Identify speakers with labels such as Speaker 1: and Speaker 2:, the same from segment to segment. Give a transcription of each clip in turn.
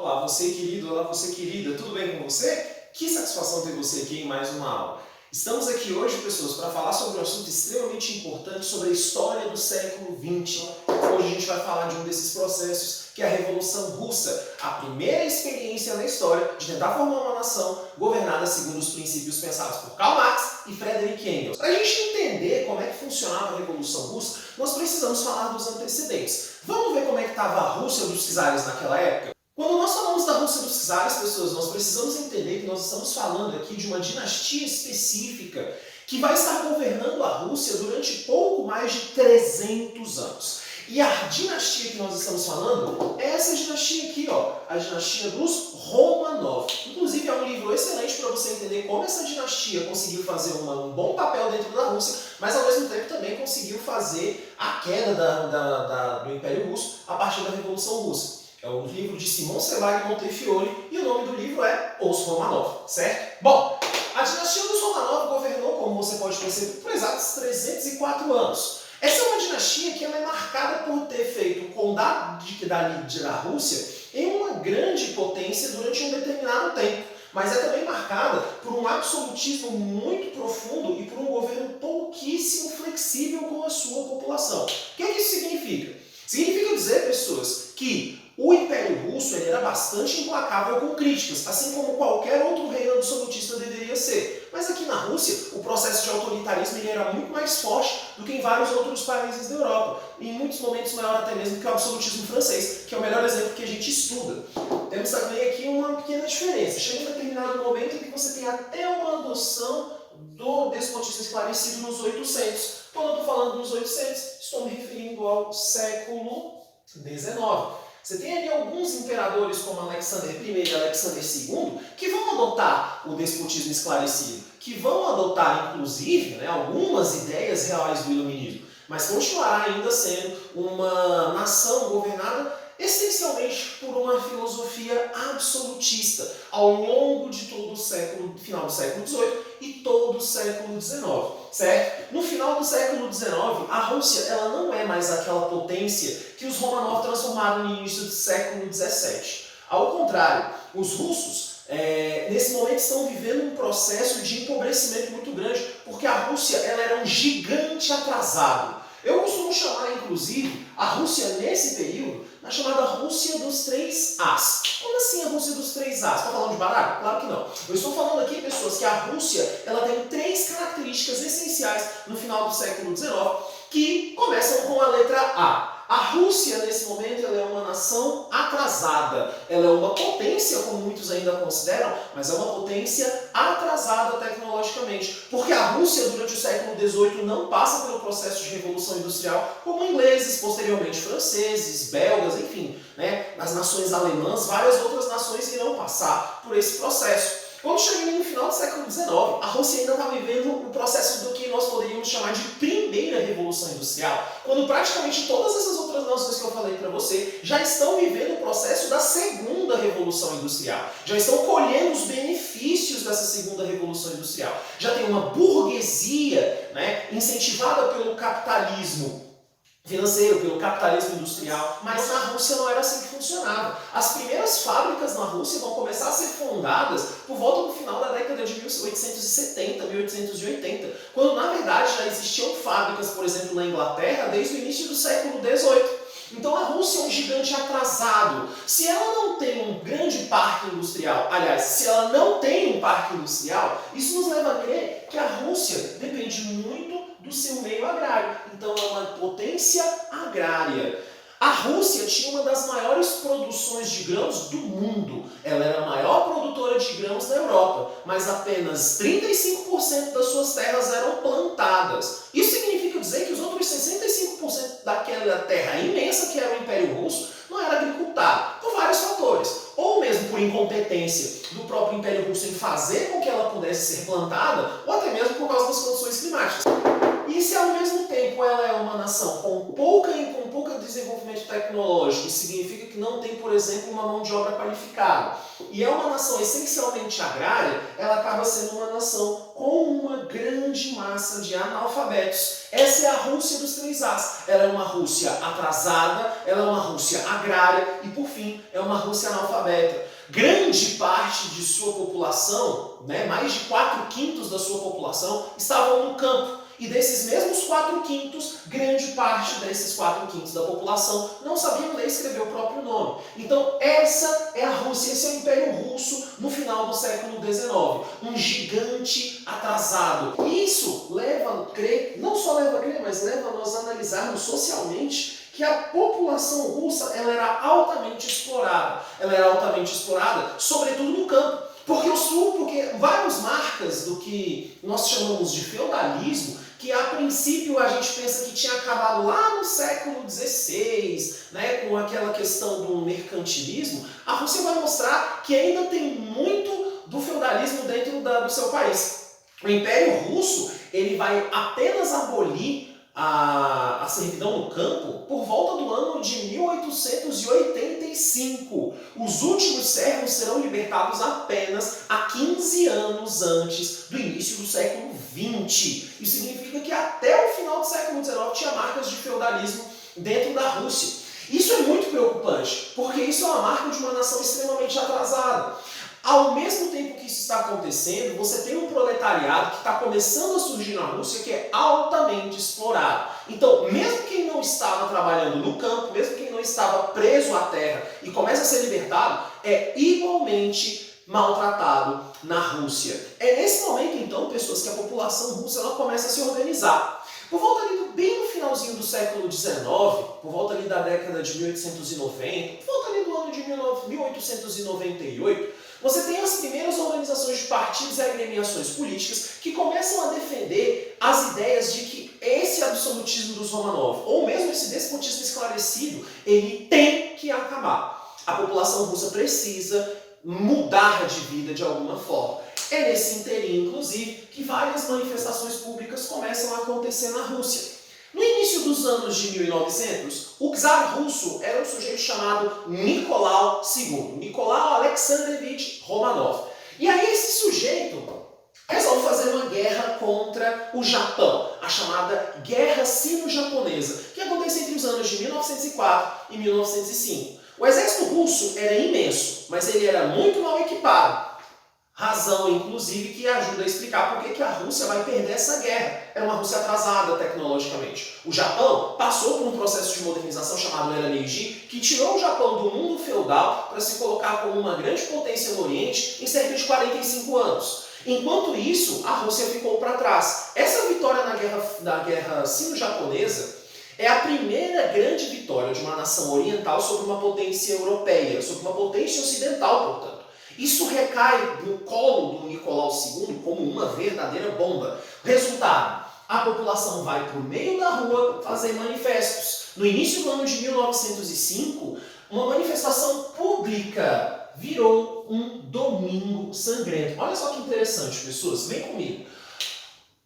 Speaker 1: Olá, você querido, olá, você querida, tudo bem com você? Que satisfação ter você aqui em mais uma aula. Estamos aqui hoje, pessoas, para falar sobre um assunto extremamente importante sobre a história do século XX. Hoje a gente vai falar de um desses processos, que é a Revolução Russa, a primeira experiência na história de tentar formar uma nação governada segundo os princípios pensados por Karl Marx e Friedrich Engels. Para a gente entender como é que funcionava a Revolução Russa, nós precisamos falar dos antecedentes. Vamos ver como é que estava a Rússia dos czares naquela época? Quando nós falamos da Rússia dos czares, pessoas, nós precisamos entender que nós estamos falando aqui de uma dinastia específica que vai estar governando a Rússia durante pouco mais de 300 anos. E a dinastia que nós estamos falando é essa dinastia aqui, ó, a dinastia dos Romanov. Inclusive é um livro excelente para você entender como essa dinastia conseguiu fazer um bom papel dentro da Rússia, mas ao mesmo tempo também conseguiu fazer a queda do Império Russo a partir da Revolução Russa. É um livro de Simon Sebag e Montefiore e o nome do livro é Os Romanov, certo? Bom, a dinastia dos Romanov governou, como você pode perceber, por exatos 304 anos. Essa é uma dinastia que ela é marcada por ter feito o condado da Rússia em uma grande potência durante um determinado tempo, mas é também marcada por um absolutismo muito profundo e por um governo pouquíssimo flexível com a sua população. O que é que isso significa? Significa dizer, pessoas, que o Império Russo ele era bastante implacável com críticas, assim como qualquer outro reino absolutista deveria ser. Mas aqui na Rússia, o processo de autoritarismo ele era muito mais forte do que em vários outros países da Europa. Em muitos momentos maior até mesmo que o absolutismo francês, que é o melhor exemplo que a gente estuda. Temos também aqui uma pequena diferença. Chega um determinado momento em que você tem até uma noção do despotismo esclarecido nos 800. Quando eu estou falando nos 800, estou me referindo ao século XIX. Você tem ali alguns imperadores como Alexandre I e Alexandre II que vão adotar o despotismo esclarecido, que vão adotar, inclusive, algumas ideias reais do iluminismo, mas continuará ainda sendo uma nação governada essencialmente por uma filosofia absolutista ao longo de todo o século, final do século XVIII e todo o século XIX, certo? No final do século XIX, a Rússia ela não é mais aquela potência que os Romanov transformaram no início do século XVII. Ao contrário, os russos nesse momento estão vivendo um processo de empobrecimento muito grande, porque a Rússia ela era um gigante atrasado. Eu costumo chamar, inclusive, a Rússia nesse período na chamada Rússia dos Três As. Como assim a Rússia dos Três As? Está falando de baralho? Claro que não. Eu estou falando aqui, pessoas, que a Rússia ela tem três características essenciais no final do século XIX que começam com a letra A. A Rússia, nesse momento, ela é uma nação atrasada. Ela é uma potência, como muitos ainda consideram, mas é uma potência atrasada tecnologicamente. Porque a Rússia, durante o século XVIII, não passa pelo processo de revolução industrial como ingleses, posteriormente franceses, belgas, enfim, as nações alemãs, várias outras nações irão passar por esse processo. Quando chega no final do século XIX, a Rússia ainda está vivendo o processo do que nós poderíamos chamar de primeira revolução industrial, quando praticamente todas essas outras nações que eu falei para você já estão vivendo o processo da segunda revolução industrial, já estão colhendo os benefícios dessa segunda revolução industrial. Já tem uma burguesia incentivada pelo capitalismo financeiro, pelo capitalismo industrial, mas na Rússia não era assim que funcionava. As primeiras fábricas na Rússia vão começar a ser fundadas por volta do final da década de 1870, 1880, quando na verdade já existiam fábricas, por exemplo, na Inglaterra, desde o início do século XVIII. Então a Rússia é um gigante atrasado. Se ela não tem um grande parque industrial, aliás, se ela não tem um parque industrial, isso nos leva a crer que a Rússia depende muito do seu meio agrário. Então é uma potência agrária. A Rússia tinha uma das maiores produções de grãos do mundo. Ela era a maior produtora de grãos da Europa, mas apenas 35% das suas terras eram plantadas. Isso significa dizer que os outros 65% daquela terra imensa que era o Império Russo não era agricultado, por vários fatores. Ou mesmo por incompetência do próprio Império Russo em fazer com que ela pudesse ser plantada, ou até mesmo por causa das condições climáticas. E se ao mesmo tempo ela é uma nação com pouca pouco desenvolvimento tecnológico, isso significa que não tem, por exemplo, uma mão de obra qualificada. E é uma nação essencialmente agrária, ela acaba sendo uma nação com uma grande massa de analfabetos. Essa é a Rússia dos três As. Ela é uma Rússia atrasada, ela é uma Rússia agrária e, por fim, é uma Rússia analfabeta. Grande parte de sua população, mais de 4/5 da sua população, estavam no campo. E desses mesmos 4/5, grande parte desses 4/5 da população não sabiam ler e escrever o próprio nome. Então essa é a Rússia, esse é o Império Russo no final do século XIX. Um gigante atrasado. E isso leva a crer, não só leva a crer, mas leva a nós analisarmos socialmente que a população russa ela era altamente explorada. Ela era altamente explorada, sobretudo no campo. Porque várias marcas do que nós chamamos de feudalismo, que a princípio a gente pensa que tinha acabado lá no século XVI, com aquela questão do mercantilismo, a Rússia vai mostrar que ainda tem muito do feudalismo dentro do seu país. O Império Russo ele vai apenas abolir a servidão no campo por volta do ano de 1885. Os últimos servos serão libertados apenas há 15 anos antes do início do século XX. Isso significa que até o final do século XIX tinha marcas de feudalismo dentro da Rússia. Isso é muito preocupante, porque isso é uma marca de uma nação extremamente atrasada. Ao mesmo tempo que isso está acontecendo, você tem um proletariado que está começando a surgir na Rússia que é altamente explorado. Então, mesmo quem não estava trabalhando no campo, mesmo quem não estava preso à terra e começa a ser libertado, é igualmente maltratado na Rússia. É nesse momento, então, pessoas, que a população russa ela começa a se organizar. Por volta ali bem no finalzinho do século XIX, por volta ali da década de 1890, por volta ali do ano de 1898, você tem as primeiras organizações de partidos e agremiações políticas que começam a defender as ideias de que esse absolutismo dos Romanov, ou mesmo esse despotismo esclarecido, ele tem que acabar. A população russa precisa mudar de vida de alguma forma. É nesse interim, inclusive, que várias manifestações públicas começam a acontecer na Rússia. No início dos anos de 1900, o czar russo era um sujeito chamado Nicolau II, Nicolau Alexandrovich Romanov. E aí esse sujeito resolve fazer uma guerra contra o Japão, a chamada Guerra Sino-Japonesa, que acontece entre os anos de 1904 e 1905. O exército russo era imenso, mas ele era muito mal equipado. Razão, inclusive, que ajuda a explicar por que a Rússia vai perder essa guerra. Era uma Rússia atrasada tecnologicamente. O Japão passou por um processo de modernização chamado Era Meiji, que tirou o Japão do mundo feudal para se colocar como uma grande potência no Oriente em cerca de 45 anos. Enquanto isso, a Rússia ficou para trás. Essa vitória na guerra sino-japonesa é a primeira grande vitória de uma nação oriental sobre uma potência europeia, sobre uma potência ocidental, portanto. Isso recai no colo do Nicolau II como uma verdadeira bomba. Resultado, a população vai para o meio da rua fazer manifestos. No início do ano de 1905, uma manifestação pública virou um domingo sangrento. Olha só que interessante, pessoas, vem comigo.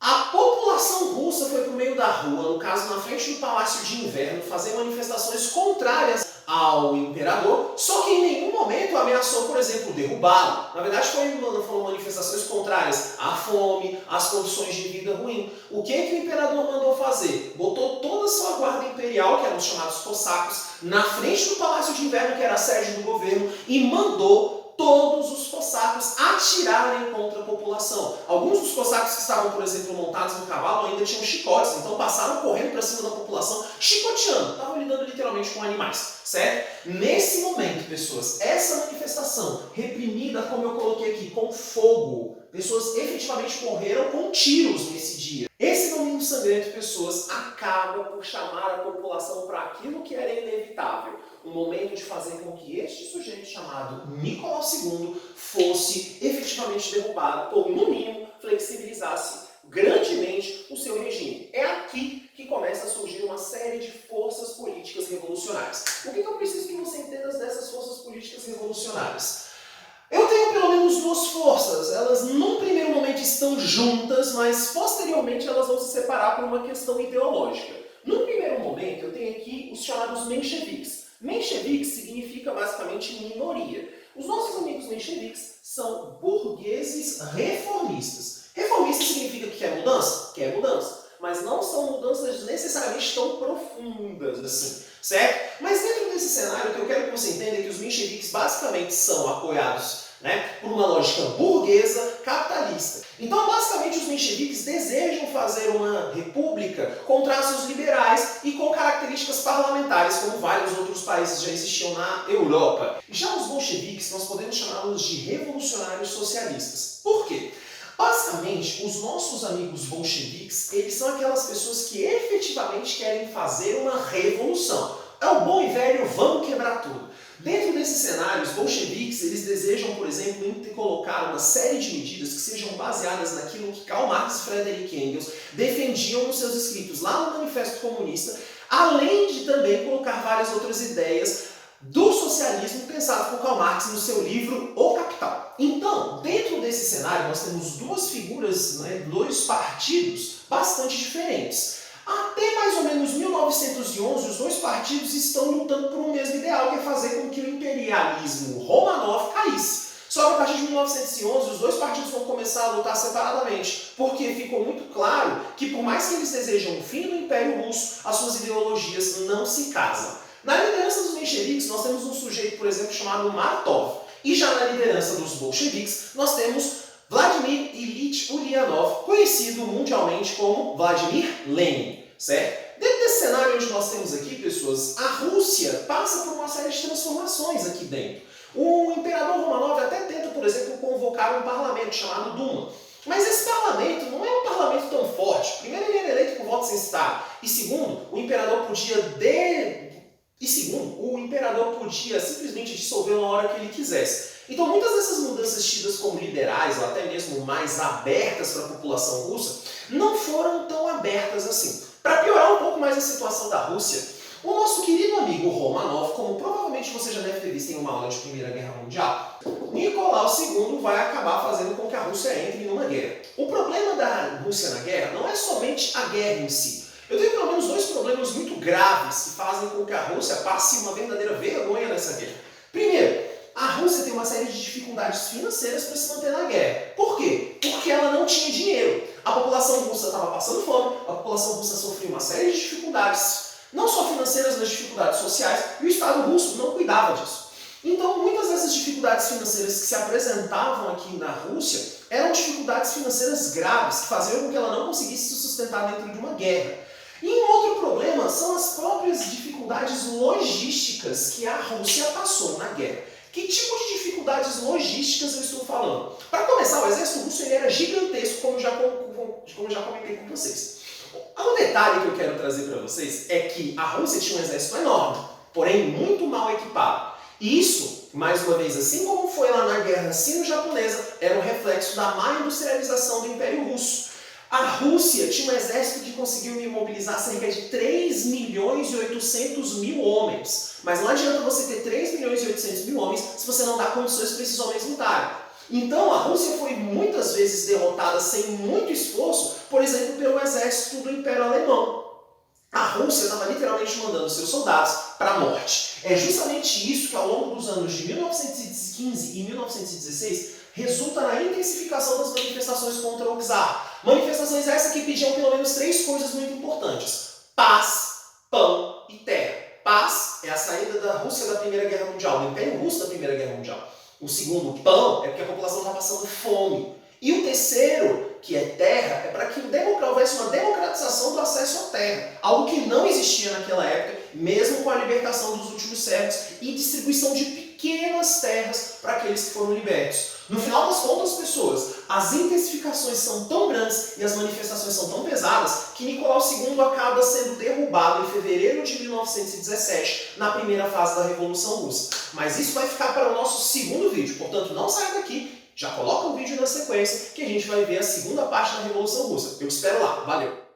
Speaker 1: A população russa foi para o meio da rua, no caso na frente do Palácio de Inverno, fazer manifestações contrárias ao imperador, só que em nenhum momento ameaçou, por exemplo, derrubá-lo. Na verdade, foram manifestações contrárias à fome, às condições de vida ruim. O que o imperador mandou fazer? Botou toda a sua guarda imperial, que eram os chamados cossacos, na frente do Palácio de Inverno, que era a sede do governo, e mandou todos os cossacos atirarem contra a população. Alguns dos cossacos que estavam, por exemplo, montados no cavalo ainda tinham chicotes, então passaram correndo para cima da população, chicoteando, estavam lidando literalmente com animais, certo? Nesse momento, pessoas, essa manifestação reprimida, como eu coloquei aqui, com fogo, pessoas efetivamente morreram com tiros nesse dia. Esse domingo sangrento, pessoas, acaba por chamar a população para aquilo que era inevitável. Um momento de fazer com que este sujeito chamado Nicolau II fosse efetivamente derrubado, ou no mínimo flexibilizasse grandemente o seu regime. É aqui que começa a surgir uma série de forças políticas revolucionárias. O que eu preciso que você entenda dessas forças políticas revolucionárias? Eu tenho pelo menos duas forças. Elas num primeiro momento estão juntas, mas posteriormente elas vão se separar por uma questão ideológica. No primeiro momento, eu tenho aqui os chamados mencheviques. Mencheviques significa basicamente minoria. Os nossos amigos mencheviques são burgueses reformistas. Reformista significa que quer mudança? Quer mudança. Mas não são mudanças necessariamente tão profundas assim, certo? Mas dentro desse cenário, o que eu quero que você entenda é que os mencheviques basicamente são apoiados, por uma lógica burguesa capitalista. Então, basicamente, os mencheviques desejam fazer uma república com traços liberais e com características parlamentares, como vários outros países já existiam na Europa. Já os bolcheviques, nós podemos chamá-los de revolucionários socialistas. Por quê? Basicamente, os nossos amigos bolcheviques, eles são aquelas pessoas que efetivamente querem fazer uma revolução. É o bom e velho, vamos quebrar tudo. Dentro desse cenário, os bolcheviques, eles desejam, por exemplo, colocar uma série de medidas que sejam baseadas naquilo que Karl Marx e Friedrich Engels defendiam nos seus escritos lá no Manifesto Comunista, além de também colocar várias outras ideias do socialismo pensado por Karl Marx no seu livro O Capital. Então, dentro desse cenário, nós temos duas figuras, dois partidos bastante diferentes. Até mais ou menos 1911, os dois partidos estão lutando por um mesmo ideal, que é fazer com que o imperialismo Romanov caísse. Só que a partir de 1911, os dois partidos vão começar a lutar separadamente, porque ficou muito claro que, por mais que eles desejam o fim do Império Russo, as suas ideologias não se casam. Na liderança dos mencheviques, nós temos um sujeito, por exemplo, chamado Martov. E já na liderança dos bolcheviques, nós temos Vladimir Ilyich Ulyanov, conhecido mundialmente como Vladimir Lenin, certo? Dentro desse cenário onde nós temos aqui, pessoas, a Rússia passa por uma série de transformações aqui dentro. O imperador Romanov até tenta, por exemplo, convocar um parlamento chamado Duma. Mas esse parlamento não é um parlamento tão forte. Primeiro, ele era eleito por voto censitário. E segundo, o imperador podia simplesmente dissolver na hora que ele quisesse. Então, muitas dessas mudanças tidas como liberais, ou até mesmo mais abertas para a população russa, não foram tão abertas assim. Para piorar um pouco mais a situação da Rússia, o nosso querido amigo Romanov, como provavelmente você já deve ter visto em uma aula de Primeira Guerra Mundial, Nicolau II vai acabar fazendo com que a Rússia entre numa guerra. O problema da Rússia na guerra não é somente a guerra em si. Eu tenho pelo menos dois problemas muito graves que fazem com que a Rússia passe uma verdadeira vergonha nessa guerra. Primeiro, a Rússia tem uma série de dificuldades financeiras para se manter na guerra. Por quê? Porque ela não tinha dinheiro. A população russa estava passando fome, a população russa sofria uma série de dificuldades, não só financeiras, mas dificuldades sociais, e o Estado russo não cuidava disso. Então, muitas dessas dificuldades financeiras que se apresentavam aqui na Rússia eram dificuldades financeiras graves, que faziam com que ela não conseguisse se sustentar dentro de uma guerra. E um outro problema são as próprias dificuldades logísticas que a Rússia passou na guerra. Que tipo de dificuldades logísticas eu estou falando? Para começar, o exército russo ele era gigantesco, como eu já comentei com vocês. Um detalhe que eu quero trazer para vocês é que a Rússia tinha um exército enorme, porém muito mal equipado. E isso, mais uma vez, assim como foi lá na Guerra Sino-Japonesa, era um reflexo da má industrialização do Império Russo. A Rússia tinha um exército que conseguiu mobilizar cerca de 3 milhões e 800 mil homens. Mas não adianta você ter 3 milhões e 800 mil homens se você não dá condições para esses homens lutarem. Então a Rússia foi muitas vezes derrotada sem muito esforço, por exemplo, pelo exército do Império Alemão. A Rússia estava literalmente mandando seus soldados para a morte. É justamente isso que ao longo dos anos de 1915 e 1916 resulta na intensificação das manifestações contra o czar. Manifestações essas que pediam pelo menos 3 coisas muito importantes: paz, pão e terra. Paz é a saída da Rússia da Primeira Guerra Mundial, do Império Russo da Primeira Guerra Mundial. O segundo, pão, é porque a população está passando fome. E o terceiro, que é terra, é para que houvesse uma democratização do acesso à terra. Algo que não existia naquela época, mesmo com a libertação dos últimos servos e distribuição de pequenas terras para aqueles que foram libertos. No final das contas, pessoas, as intensificações são tão grandes e as manifestações são tão pesadas que Nicolau II acaba sendo derrubado em fevereiro de 1917, na primeira fase da Revolução Russa. Mas isso vai ficar para o nosso segundo vídeo, portanto não saia daqui, já coloca o vídeo na sequência que a gente vai ver a segunda parte da Revolução Russa. Eu te espero lá, valeu!